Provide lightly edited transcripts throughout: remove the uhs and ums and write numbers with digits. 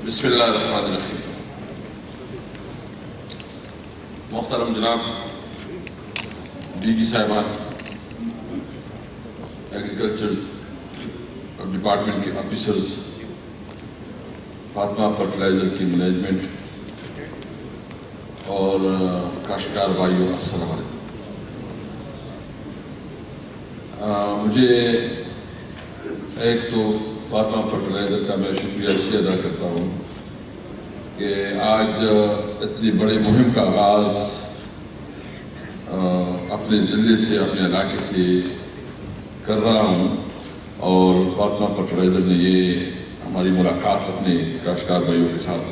बिस्मिल्लाहिर्रहमानिर्रहीम। मोहतरम जनाब डीजी साहिबान, एग्रीकल्चर डिपार्टमेंट के ऑफिसर्स, फातिमा फर्टिलाइज़र की मैनेजमेंट और काश्तकार भाइयों, अस्सलाम वालेकुम। मुझे एक तो फातिमा फर्टिलाइज़र का मैं शुक्रिया इसलिए अदा करता हूँ कि आज इतनी बड़ी मुहिम का आगाज़ अपने ज़िले से, अपने इलाके से कर रहा हूँ और फातिमा फर्टिलाइज़र ने ये हमारी मुलाकात अपने काश्तकार भाइयों के साथ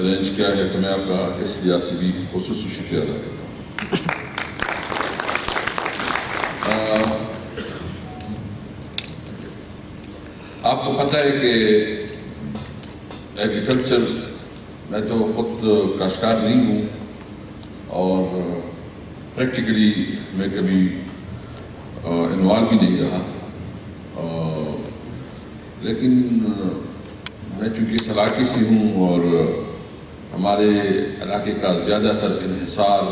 अरेंज किया है, तो मैं आपका इस लिहाज से भी खुसूसी शुक्रिया अदा करता हूँ। आपको पता है कि एग्रीकल्चर, मैं तो खुद काश्तकार नहीं हूँ और प्रैक्टिकली मैं कभी इन्वॉल्व भी नहीं रहा, लेकिन मैं चूँकि इस इलाके से हूँ और हमारे इलाके का ज़्यादातर इन्हिसार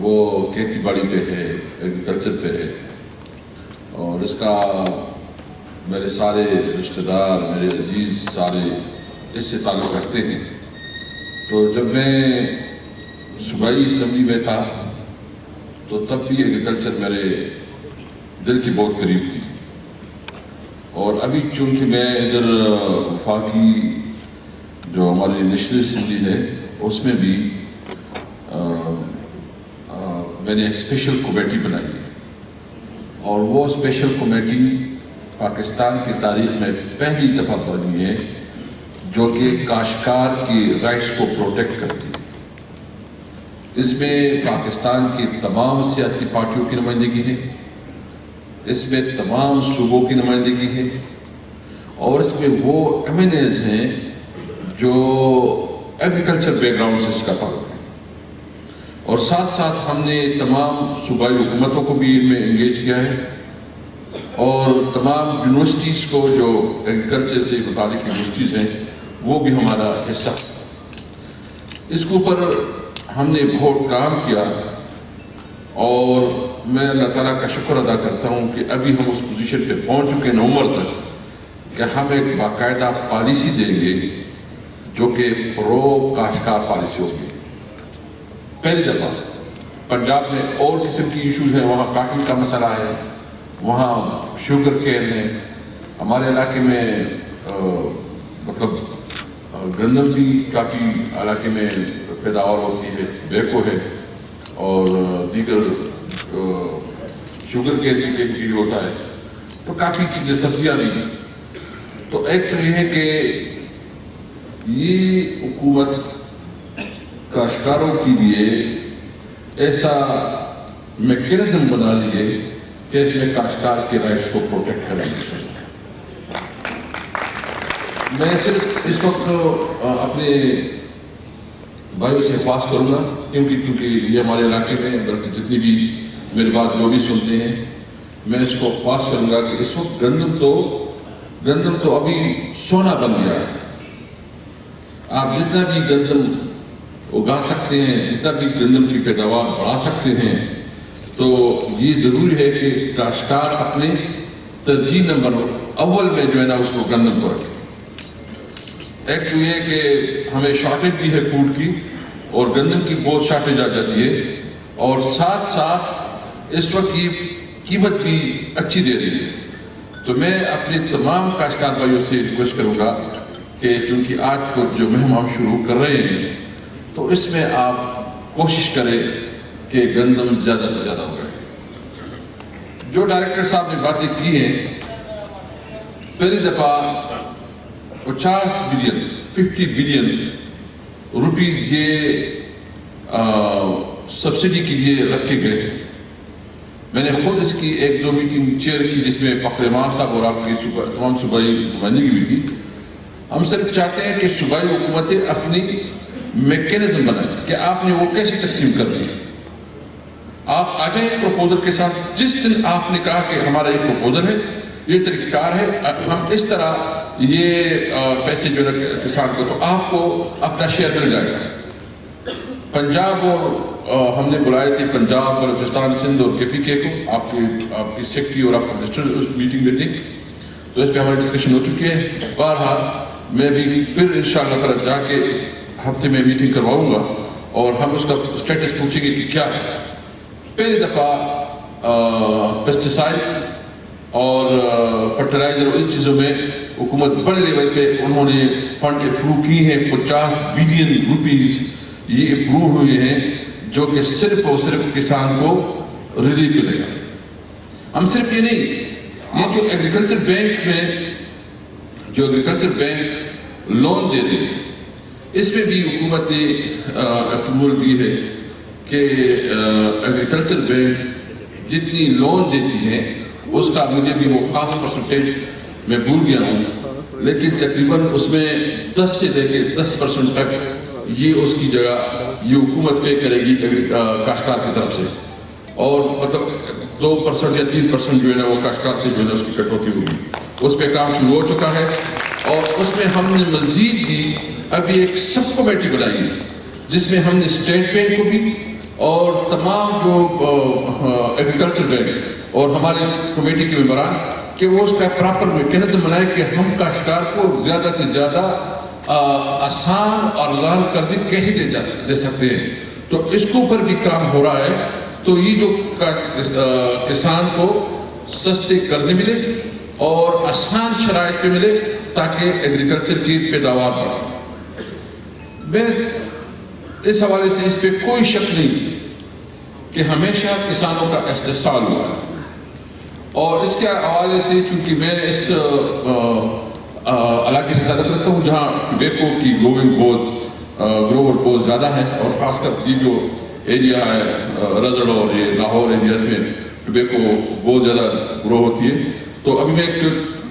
वो खेती बाड़ी पे है, एग्रीकल्चर पे है और इसका मेरे सारे रिश्तेदार, मेरे अजीज़ सारे इससे ताल्लुक़ रखते हैं। तो जब मैं सूबाई असम्बली में था तो तब भी एग्रीकल्चर मेरे दिल की बहुत करीब थी और अभी चूँकि मैं इधर वफाकी जो हमारी नेशनल असम्बली है उसमें भी मैंने एक स्पेशल कमेटी बनाई है और वो स्पेशल कमेटी पाकिस्तान की तारीख में पहली दफ़ा बनी है जो कि काश्तकार की राइट्स को प्रोटेक्ट करती है। इसमें पाकिस्तान की तमाम सियासी पार्टियों की नुमाइंदगी है, इसमें तमाम सूबों की नुमाइंदगी है और इसमें वो एमएनएज हैं जो एग्रीकल्चर बैकग्राउंड से इसका ताल्लुक है और साथ साथ हमने तमाम सूबाई हुकूमतों को भी इनमें इंगेज किया है और तमाम यूनिवर्सिटीज़ को जो एग्रीकल्चर से मुतालिक यूनिवर्सिटीज़ हैं वो भी हमारा हिस्सा। इसके ऊपर हमने बहुत काम किया और मैं अल्लाह ताला का शुक्र अदा करता हूँ कि अभी हम उस पोजीशन पे पहुँच चुके नवंबर तक कि हम एक बाकायदा पॉलिसी देंगे जो कि प्रो काश्तकार पॉलिसी होगी। पहली दफ़ा पंजाब में और किस्म की इशूज़ हैं, वहाँ काटन का मसला है, वहाँ शुगर केन है, हमारे इलाके में मतलब गंदम भी काफ़ी इलाके में पैदावार होती है, बेको है और दीगर शुगर केन भी होता है, तो काफ़ी चीज़ें, सब्जियाँ भी। तो एक तो ये है कि ये हुकूमत काश्तकारों के लिए ऐसा मैकेनिज्म बना ली है कि इसमें काश्तकार के राइट्स को प्रोटेक्ट करेंगे। मैं सिर्फ इस वक्त अपने भाइयों से ख्वाहिश करूँगा क्योंकि ये हमारे इलाके में बल्कि जितनी भी मेरी बात जो भी सुनते हैं, मैं इसको ख्वाहिश करूँगा कि इस वक्त गंदम तो अभी सोना बन गया है। आप जितना भी गंदम उगा सकते हैं, जितना भी गंदम की पैदावार बढ़ा सकते हैं, तो ये ज़रूरी है कि काश्तकार अपने तरजीह नंबर अव्वल में जो है ना उसको गंदम को रखें। एक तो ये कि हमें शॉर्टेज भी है फूड की और गंदम की बहुत शॉर्टेज आ जाती है और साथ साथ इस वक्त की कीमत भी अच्छी दे रही है। तो मैं अपने तमाम काश्तकार भाइयों से रिक्वेस्ट करूँगा कि चूँकि आज को जो मुहिम हम शुरू कर रहे हैं तो इसमें आप कोशिश करें कि गंदम ज़्यादा से ज़्यादा उगाए। जो डायरेक्टर साहब ने बातें की हैं, पहली दफ़ा 50 बिलियन रुपीज़ ये सब्सिडी के लिए रखे गए हैं। मैंने खुद इसकी 1-2 मीटिंग चेयर की जिसमें फ़खर इमाम साहब और आपकी तमाम सूबाई नुमाइंदगी भी थी। हम सिर्फ चाहते हैं कि सूबाई हुकूमतें अपनी मैकेनिज्म बनाएं कि आपने वो कैसे तकसीम कर ली। आप आ जाए प्रपोजल के साथ, जिस दिन आपने कहा कि हमारा ये प्रपोजल है, ये तरीक़ाकार है, हम इस तरह ये पैसे जो किसान को, तो आपको अपना शेयर मिल जाएगा। पंजाब और हमने बुलाए थे पंजाब, बलूचिस्तान, सिंध और KPK को, आपकी सेक्रेटरी और आपका मिनिस्टर उस मीटिंग में थे, तो इस पर हमारी डिस्कशन हो चुकी है। बहरहाल मैं भी फिर इंशाअल्लाह ताला जाके हफ्ते में मीटिंग करवाऊंगा और हम उसका स्टेटस पूछेंगे कि क्या है। पहली दफ़ा पेस्टिसाइड और फर्टिलाइजर और इन चीज़ों में हुकूमत बड़े लेवल पे उन्होंने फंड अप्रूव किए हैं। 50 बिलियन रुपीज़ ये अप्रूव हुए हैं, जो कि सिर्फ और सिर्फ किसान को रिलीफ मिलेगा। हम सिर्फ ये नहीं, ये जो एग्रीकल्चर बैंक में जो एग्रीकल्चर बैंक लोन दे रहे हैं, इसमें भी हुकूमत ने अप्रूवल दी है कि एग्रीकल्चर बैंक जितनी लोन देती है उसका, मुझे भी वो खास परसेंटेज मैं भूल गया हूँ, लेकिन तकरीबन उसमें 10 से लेकर 10% तक ये उसकी जगह ये हुकूमत पे करेगी काश्तकार की तरफ से, और मतलब 2% या 3% जो है ना वो काश्तकार से जो है उसकी कटौती होगी। उस पर काम शुरू हो चुका है और उसमें हमने मजीद भी अभी एक सब कमेटी बनाई है, जिसमें हमने स्टेट बैंक को भी और तमाम जो एग्रीकल्चर बैंक और हमारे कमेटी के मेंबरान कि वो उसका प्रॉपर मैकेनिज्म बनाए कि हम काश्तकार को ज़्यादा से ज़्यादा आसान और लाल कर्ज कैसे दे सकते हैं। तो इसके ऊपर भी काम हो रहा है। तो ये जो किसान को सस्ते कर्ज मिले और आसान शराइत पे मिले ताकि एग्रीकल्चर की पैदावार बढ़े। बस इस हवाले से इस पर कोई शक नहीं कि हमेशा किसानों का इस्तेसाल हुआ है, और इसके हवाले से क्योंकि मैं इस इलाके से ज़्यादा रखता हूँ जहाँ टबैको की ग्रोवर बहुत ज़्यादा है, और ख़ासकर ये जो एरिया है रजड़ और ये लाहौर एरियाज में टबैको बहुत ज़्यादा ग्रो होती है। तो अभी मैं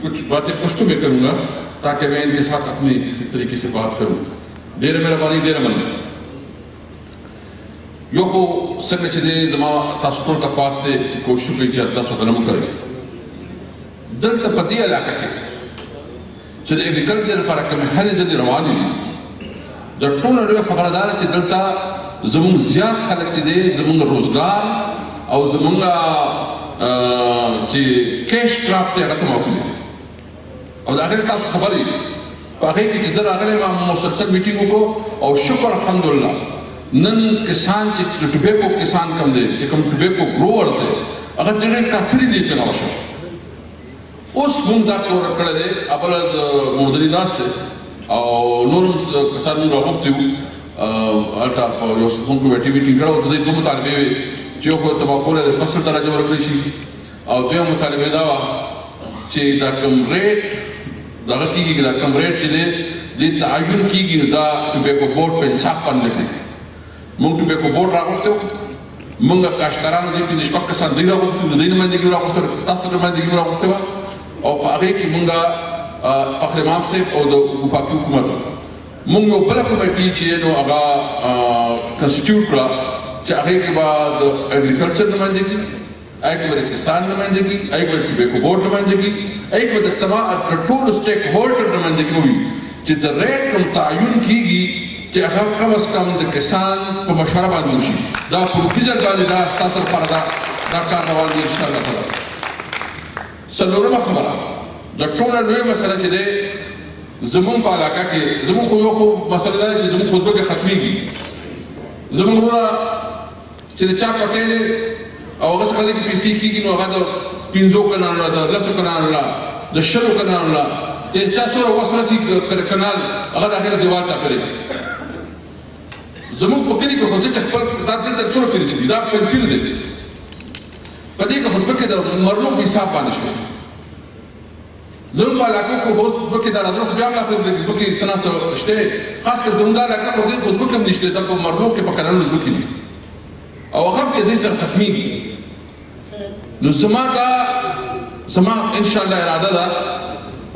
कुछ बातें पश्तो में करूँगा ताकि मैं इनके साथ अपनी तरीके से बात करूँ। डेर मेहरबानी डेर मन यो को संग चले जमा तास्टोल का पास दे कोशिश की जाता सो कलम करे दल तपदी इलाका के चले एग्रीकल्चर पर के हर जगह रवानी जब टोन रे खबरदार के दलता जमुन ज्यादा खलक चले जमुन रोजगार और जमुन जी कैश क्रॉप पे खत्म हो गई। और आखिर का खबर ही बाकी की जरा अगले मुसलसल मीटिंगों को और शुक्र अल्हम्दुलिल्लाह नन किसान ची टबैको किसान कम दे कम टबैको ग्रोवर दे अगर जगह का फ्री दी पे नाशो उस मुंदा को रखड़े दे अबल मोदरी नास दे और नूर किसान नूर वक्त अल्टा यो सुन को एक्टिविटी करो तो दे दो मुतालबे जो को तबाको ले फसल तरह जो रख रही और दो मुतालबे दावा ची दा कम रेट दगती की दा कम रेट चले जी तायुन की दा टबैको बोर्ड पे साफ करने के मुंग टबैको बोर्ड राखते हो मुंग काश्तकारान दे की निष्पक्ष किसान दे राखते हो दिन में दे की राखते हो तास्तर में दे की राखते हो और आगे की मुंगा अखरेमाम से और दो उफाकी हुकूमत मुंग नो बला कमेटी चे नो आगा कंस्टिट्यूट करा चाहे के बाद एग्रीकल्चर नुमाइंदगी एक बार किसान नुमाइंदगी एक बार टबैको बोर्ड नुमाइंदगी एक बार तमाम टोटल स्टेक होल्डर नुमाइंदगी हुई जित रेट कम तायुन कीगी चाहे कम से कम द किसान को मशवरा बाद मुशी दा प्रोफीजर का दा स्टार्टर पर दा कार्रवाई दी इंशाअल्लाह ताला सलोरमा खबरा द टोटल वे मसला चले जमुन का इलाका के जमुन को मसला है जमुन खुद के खत्मी की जमुन हुआ चले चार पटेल और अगर कल की पीसी की नो अगर पिंजो कनाल ला लस कनाल ला द शरो कनाल ला ये 400 वसरसी कनाल अगर आखिर दीवार चा करे जमुन पकड़ी को होते चप्पल दाद दे सुनो फिर चली दाद फिर दे कदी का खुद के मरनो भी साफ पानिश में जरूर वाला को बहुत के दारा जरूर ब्याम ला फिर की सना से स्टे खास कर जमुनदार लाका को दे खुद के निश्चित तक को मरनो के पकड़न लो की और वक्त के जैसे खत्मी नो समा इंशाअल्लाह इरादा दा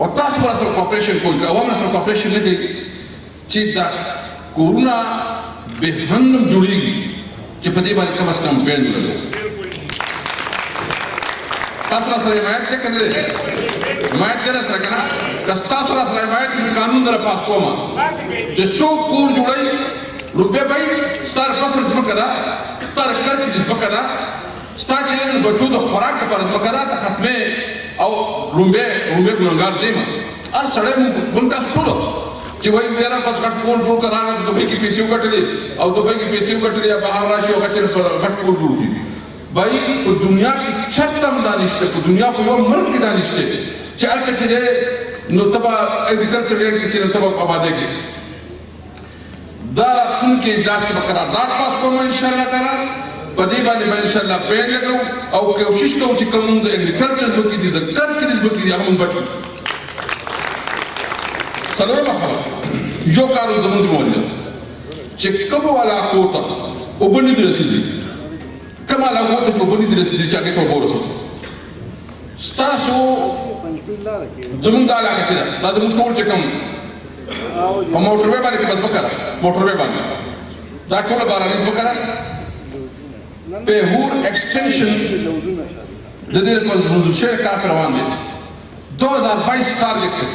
और तास पर कॉर्पोरेशन को अवाम से कॉर्पोरेशन लेके चीज दा कोरोना बेहंगम जुड़ेगी कि पति बारी कम से कम बैन लो तास से मैं चेक कर ले حمایت دې راسره که نه که ستاسو راسره حمایت وي قانون دله پاس کومه چې څوک کور جوړوي روپۍ به ستا د فصل ځمکه ده ستا د کرکې ځمکه ده ستا چې د بچو د خوراک لپاره ځمکه ده ته ختمې او رومبې ګنهګار دی م هر سړی موږ تاسو ټولو چې وایي یاره بس غټ کور جوړ کړه راغله دوبۍ کې پیسې وګټلې او دوبۍ کې پیسې وګټلې یا بهر راشي او غټ کور جوړ کړي بھائی په دنیا کې چرته هم دا نشته په دنیا په یو ملک کې دا نشته چې هلته چې دی نو ته به اګریکلچر لینډ کې چې ته به آبادۍ کې دا راتلونکي اجلاس کې به قرارداد پاس کوم انشاءالله تعالی په دې باندې به انشاءالله پیل لګوو او کوشش کوو چې کوم د اګریکلچر ځمکې دي د کرکې ځمکې دي هغه موږ بچو څلورمه خبره یو کار زموږ ذمهواري ده چې کومو علاقو ته اوبه نه دي رسېدلي کومه علاقو ته چې اوبه نه دي رسېدلي چې هغې ته اوبه ورسوو ستاسو زموږ دا علاقه چې ده دا زموږ ټول چې کوم په موټروی باندې کې بس ځمکه ده موټروی باندې دا ټوله باراني ځمکه ده پیهور ایکسټینشن د دې لپاره منظور شوی کار پرې روان دی 2022 ټارګټ دی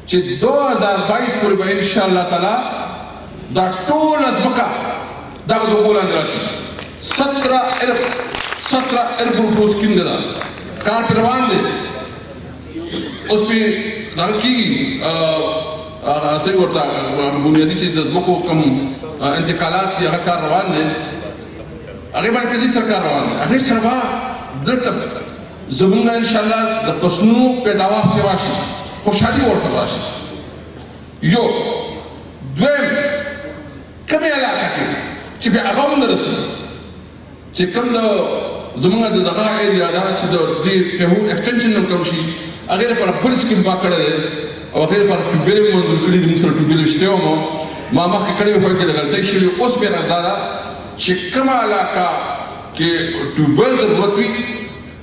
چې 2022 پورې به انشاءالله تعالی دا ټوله ځمکه دا به د اوبو لاندې راشي 17,000 روپو سکیم ده کار پرې روان دی اوس پې دغه کېږي صحیح ورته بنیادي چې د ځمکو کوم انتقالات دي هغه کار روان دی هغې باندې مرکزي سرکار روان دی هغې سره به دلته زمونږ انشاءالله د فصلونو پیداوار سیوا شي خوشحالي ورسره راشي یو دویم کومې علاقه کې چې بیا هغه هم نه رسېږي چې کوم د زمونږ د دغه ایریا ده چې د دې پیهور ایکسټینشن هم کوم شي هغې لپاره بل سکیم ما کړی دی او هغې لپاره ټیوبویل مې منظور کړي دي موږ سره ټیوبویل شته وم ما مخکې کړی وو هغې کې د غلطۍ شوې اوس بیا دا ده چې کومه علاقه کې ټیوبویل ضرورت وي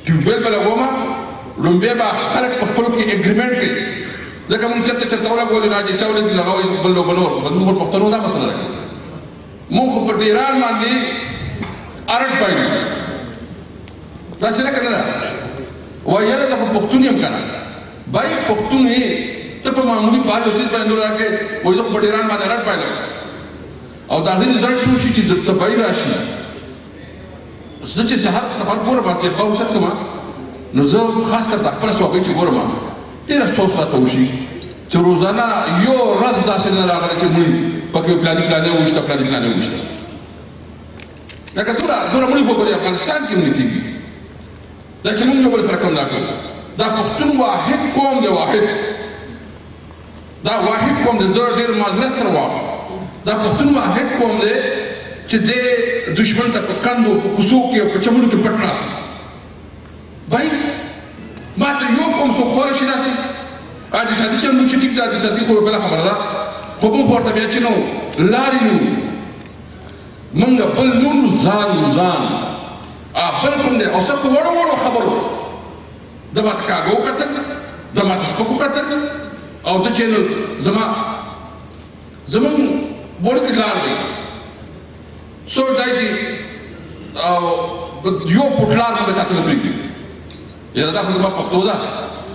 ټیوبویل به لګومه لومبۍ به خلک په خپلو کې اګریمنټ کوي ځکه موږ چېرته ولګولې نه چې چا ولګي نو هغه بل نو بل موږ پښتنو دا مسله ده موږ خو په ډیران باندې ارټ پایو داسې ده که نه ده وایي یاره زه خو پښتون یم که نه بای پښتون یې ته په معمولي پال اوسیز باندې راکې وایي زه خو په ډیران باندې ارټ پایلم او د هغې رزلټ شو شي چې د تباهي راشي زه چې سهار سفر ګورم چې خوا اوسط کومه نو زه خاص کر د خپله سوکۍ چې ګورم ډېر افسوس راته وشي چې روزانه یو ورځ داسې نه راغلی چې مړي پکې پلاني وویشته پلاني وویشته لکه دومره مړي خو په افغانستان کې هم نه کېږي دا چې موږ یو بل سره کوم دا کوو دا پښتون واحد قوم دی دا واحد قوم دی زه ډېر معذرت سره وایم دا پښتون واحد قوم دی چې دې دشمن ته په کندو په کوڅو کې او په چمنو کې پټ ناست بای ما ته یو قوم څوک خوره شي داسې حاجي چې موږ چې ټیک ده حاجي ساتي خو بله خبره ده خو موږ ورته بیا چې نو لارې نه موږ بل نور ځان بل کوم دی او څه په وړو خبرو د ما ته کاږه وکتل د ما ته سپک وکتل او ته چې نو زمونږ وړوکی لار دی څو دی چې یو فوټ لار موږ چاته نه پرېږدي یاره دا خو زما پښتو ده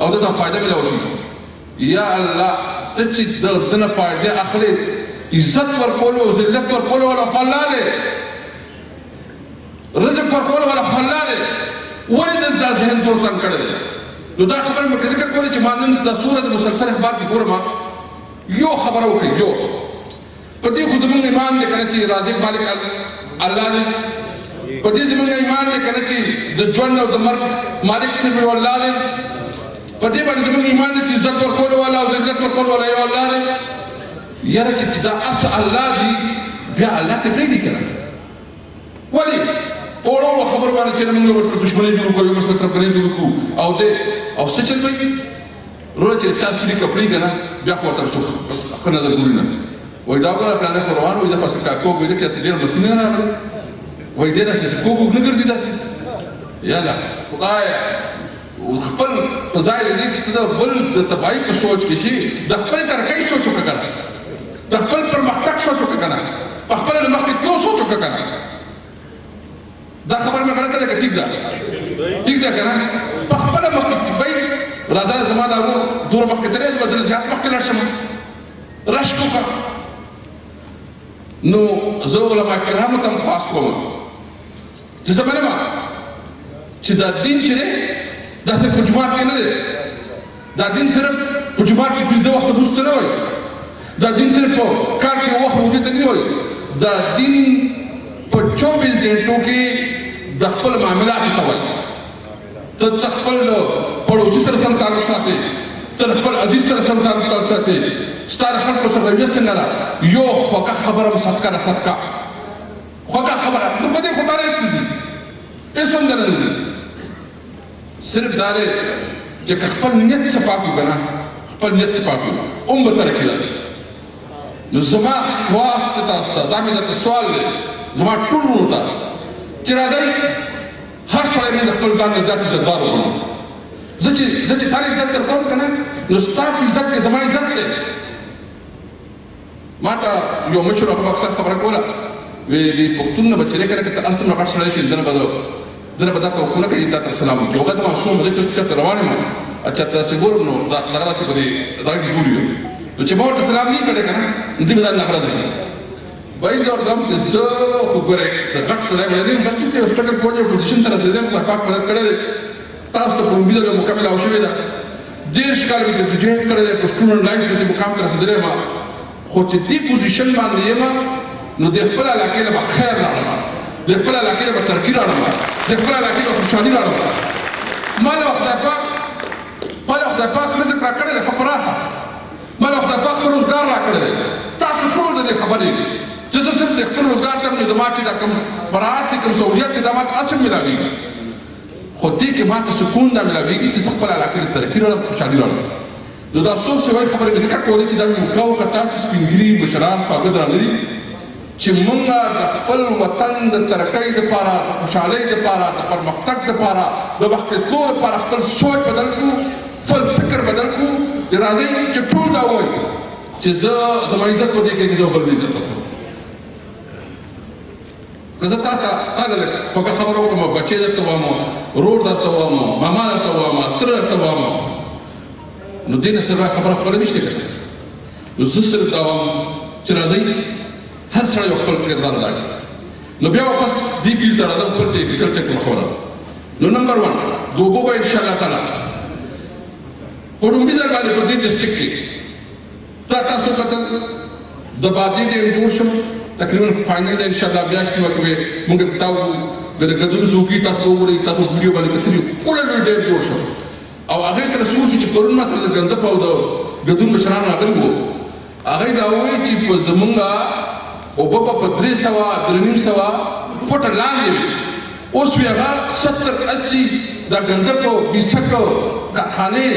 او ده ته فایده ملوي یا الله ته چې د ده نه فایدې اخلې عزت ورکولو ذلت ورکولو والا خو الله دی رزق ورکولو والا خو الله دی ولې د ذهن جوړ تنګ کړی دی نو دا خبره مې ذکر کولی چې ما نن د سورت مسلسل اخبار کې ګورم یو خبره وکړئ یو په دې خو زمونږ ایمان دی که نه چې رازق مالک الله دی په دې زمونږ ایمان دی که نه چې د ژوند او د مرګ مالک صرف یو الله دی په دې باندې زمونږ ایمان دی چې عزت ورکولو والا او ذلت ورکولو والا یو الله دی یاره چې دا هر څه الله دی بیا الله ته پرېږدي که نه ولې په وړو خبرو باندې چې موږ یو بل سره دښمنۍ جوړ کړو یو بل سره تربګنۍ جوړ کړو او څه چل کوي وروره چې چا سپینې کپړې که نه بیا خو ورته ښه نظر ګوري نه وایي دا ګوره پلانی خو روان وایي دغه کوږ وایي دلته ډېر مستي نه راغلی وایي دې داسې کوږ نه ګرځي داسې یاله خدایه خپل په ځای دې چې ته بل د تباهۍ په سوچ کې شي د خپلې ترقۍ سوچ وکړه که نه د خپل پرمختګ سوچ وکړه که نه په خپله د مخکې تلو سوچ وکړه که نه دا خبره مې غلطه ده که ټیک ده که نه په خپله مخکې وایي راځه زما دا ورور دومره مخکې تللی زه به درنه زیات مخکې لاړ شم رشک وکړه نو زه علما کرامو ته هم خواست کوم چې زه منم چې دا دین چې دی دا صرف په جومات کې نه دی دا دین صرف په جومات کې 15 وخته لمونځ ته نه وایي دا دین صرف په کال کې یو وخت روژې ته نه وایي دا دین په 24 ګنټو کې د خپل معاملاتو ته وایي ته خپل پړوسي سره سم تعلق ساتې ته خپل عزیز سره سم تعلق ساتې ستا د خلکو سره رویه څنګه ده یو خوږه خبره هم صدقه ده صدقه خوږه خبره نو په دې خو دا نه ځي هېڅ هم نه ځي صرف دا دی چې که خپل نیت صفا کړو که نه خپل نیت صفا کړو هم به ترقي راشي نو زما خواست تاسو ته دا مې درته سوال دی زما ټول وروڼو ته چې راځئ هر سړی مې د خپل ځان نه زیات عزتدار وګڼو زه چې تا نه عزت درکوم که نه نو ستا په عزت کې زما عزت دی ما ته یو مشر هغه اکثر خبره کوله وی پښتون نه به چې دی که نه که ته هر څومره غټ سړی شي دنه به دا توقع نه کوي تا ته سلام وکړي هغه ته ماشوم به دی چې چېرته روان یم اچھا ته داسې ګورم نو دغه داسې به دې دغه کې ګوري نو چې ما ورته سلام نه کړی که نه نو دې به ځان نغره درکړي وایي زه ورته وایم چې زه خو ګورئ زه غټ سړی ویلی یم بلکې ته یو سټکل پوهنې او پوزیشن ته رسېدی یم خدای پاک مدد کړی دی تاسو ته په امید مکمله او شوې ده 30 کاله مې جدوجهد کړی دی په سټوډنټ لایف کې دې مقام ته رسېدلی یم خو چې دې پوزیشن باندې یم نو د خپل علاقې نه به خیر راوړم د خپل علاقې نه به ترقي راوړم د خپل علاقې نه به خوشحالي راوړم ما له خدای پاک رزق راکړی دی ښه پراخه ما له خدای پاک روزګار راکړی دی تاسو ټول د دې خبرې چې زه صرف د خپل روزګار ته نو زما چې دا کوم براعت دی کوم سهولیت دی دا ماته اصل ملاوېږي خو دې کې ماته سکون دا ملاوېږي چې زه خپل علاقې نه ترقي راوړم خوشحالي راوړم نو دا څو سوای خبرې مې ځکه کولې چې دا مې وکړه وکړه چې سپین ږیري مشران خواږه درانه دي چې موږ د خپل وطن د ترقۍ دپاره د خوشحالۍ دپاره د پرمختګ دپاره د مخکېتلو دپاره خپل سوچ بدل کړو خپل فکر بدل کړو چې راځئ چې ټول دا ووایو چې زه زما عزت په دې کې چې زه بل عزت وکړم که زه تا له لږ خوږه خبره وکړم بچی درته وایم ورور درته وایم ماما درته وایم تره درته وایم نو دې نه سبا خبره خپله نشته کړی نو زه صرف دا وایم چې راځئ هر سړی یو خپل کردار ادا کړي نو بیا واپس دې فیلډ ته راځم خپل چې اګریکلچر کوم خبره نو نمبر 1 د اوبو به انشاءالله تعالی په ډومبي ځای باندې په دې ډسټرکټ کې تاسو کتل د بادي ډېر جوړ شو تقریبا فاینل دی انشاءالله میاشتې وکړې موږ ته د ګډون څوکۍ تاسو وګورئ تاسو ویډیو باندې کتلي ټوله ډېر جوړ شو او هغې سره څه وشو چې پرون ماته د ګندپ او د ګډون مشران راغلي وو هغې دا ووایي چې په زمونږ اوبه به په 300 فوټه لاندې وي اوس وی هغه 70-80 د ګندپ او بیسک کارخانې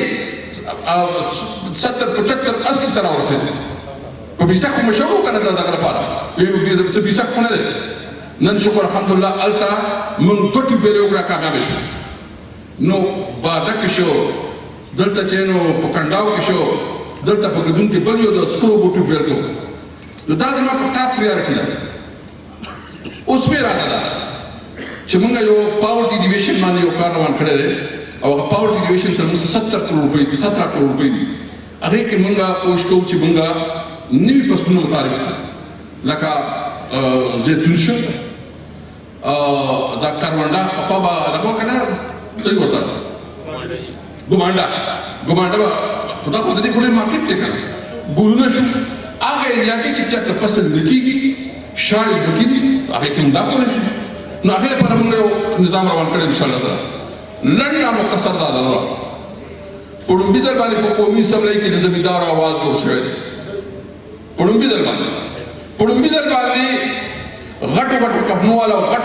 70-75-80 ته راورسېدې په بیسک خو مشهور و که نه دغه لپاره څه بیسک خو نه دی نن شکر الحمدلله هلته موږ 2 ټیوبویلې وکړه کامیابه شو نو باده کې شو دلته چې نو په کنډاو کې شو دلته په ګدون کې بل یو د سکرو بوټو بیل کو نو دا زما په ټاپ پریارټي ده اوس مې راته ده چې موږ یو پاورټي ډیویژن باندې یو کار روان کړی دی او هغه پاورټي ډیویژن سره موږ 17 کروڑ روپۍ 17 کروڑ روپۍ دي هغې کې موږ کوشش کوو چې موږ نوي فصلونه متعارف کړو لکه زیتون شو دا کروانډا پخوا به دغه که نه صحیح ورته ګمانډه به خدا خو د دې ګولې مارکېټ دی که نه ګلونه شو هغه ایریا کې چې چېرته فصل نه کېږي شاړې نه کېږي هغې کې هم دا کولی شي نو هغې لپاره موږ یو نظام روان کړی انشاءالله تعالی لنډ یا مختصر دا ده په ډومبي ځای باندې په قومي اسمبلۍ کې د زمیندارو اواز جوړ شوی دی په ډومبي ځای باندې غټو کپنو والا او غټ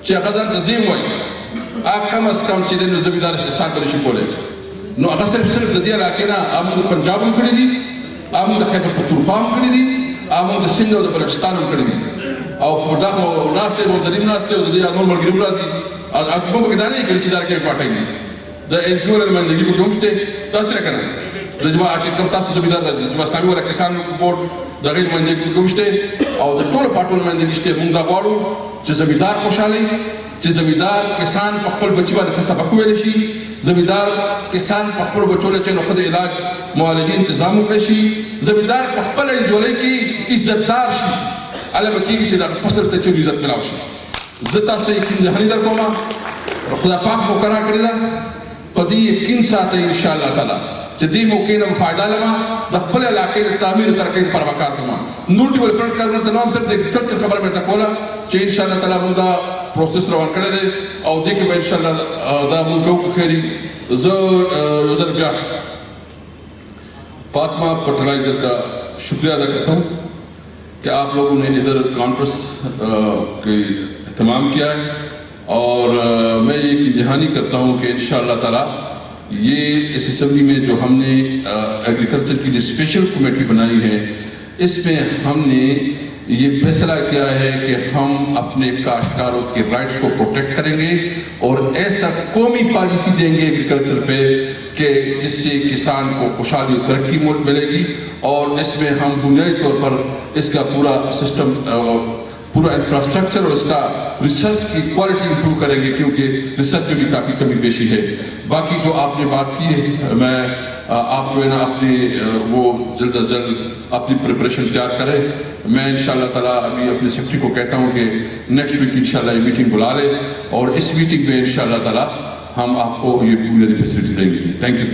چې هغه ځان ته زیم وایي هغه کم از کم چې دی نو زمیندار احسان به نشي کولی نو هغه صرف د دې علاقې نه موږ د پنجاب هم کړي دي موږ د خیبر پختونخوا هم کړي دي موږ د سند او د بلوچستان هم کړي دي او په دغه ناستې او د نیم ناستې او د دې نور ملګري هم راځي موږ پکې دا نه یې کړي چې دا کې پاټۍ دي د NGO نمایندګي پکې هم شته تاسو نه کنه د جما چې کوم تاسو زمیندار راځي چې اسلامي ولا کسان بورډ دغه نمایندګي پکې هم شته او د ټولو پاټو نمایندګي شته موږ دا غواړو چې زمیندار خوشحاله چې زمیندار کسان په خپل بچي باندې ښه سبق وویلی شي जमींदार किसान पकड़ बचोले चलो खुद इलाज मुआलजी इंतजाम पेशी जमींदार पकड़ जोले की इज्जतदार शी अले बकी की चीज़ फसल ते चुरी इज्जत मिलावशी इज्जत आस्ते यकीन जहानी दर कोमा खुदा पाक मुकरा करेगा पदी यकीन साथ इंशाअल्लाह ताला जदी मौके न फायदा लगा दखल इलाके तामीर करके परवाकार कमा नूर डेवलपमेंट करना तमाम सर एग्रीकल्चर खबर में टकोला चे इंशाअल्लाह ताला मुदा प्रोसेस रवान करे दे और देखे मैं इंशाअल्लाह दा मुल्कों को खैरी जो उधर गया फातिमा फर्टिलाइजर का शुक्रिया अदा करता हूँ कि आप लोगों ने इधर कॉन्फ्रेंस के एहतमाम किया है और मैं ये जहानी करता हूँ कि इंशाअल्लाह ताला ये इस असेंबली में जो हमने एग्रीकल्चर की जो स्पेशल कमेटी बनाई है इसमें हमने ये फैसला किया है कि हम अपने काश्तकारों के राइट्स को प्रोटेक्ट करेंगे और ऐसा कौमी पॉलिसी देंगे एग्रीकल्चर पे कि जिससे किसान को खुशहाली और तरक्की मिलेगी और इसमें हम बुनियादी तौर पर इसका पूरा सिस्टम पूरा इंफ्रास्ट्रक्चर और उसका रिसर्च की क्वालिटी इंप्रूव करेंगे क्योंकि रिसर्च में भी काफ़ी कमी पेशी है। बाकी जो आपने बात की है मैं आप जो है ना अपनी वो जल्द अज जल्द अपनी प्रिपरेशन तैयार करें। मैं इंशाअल्लाह ताला अभी अपने सेक्रेटरी को कहता हूँ कि नेक्स्ट वीक इंशाअल्लाह ये मीटिंग बुला ले और इस मीटिंग में इंशाअल्लाह ताला हम आपको ये पूरी फैसिलिटी देंगे। Thank you.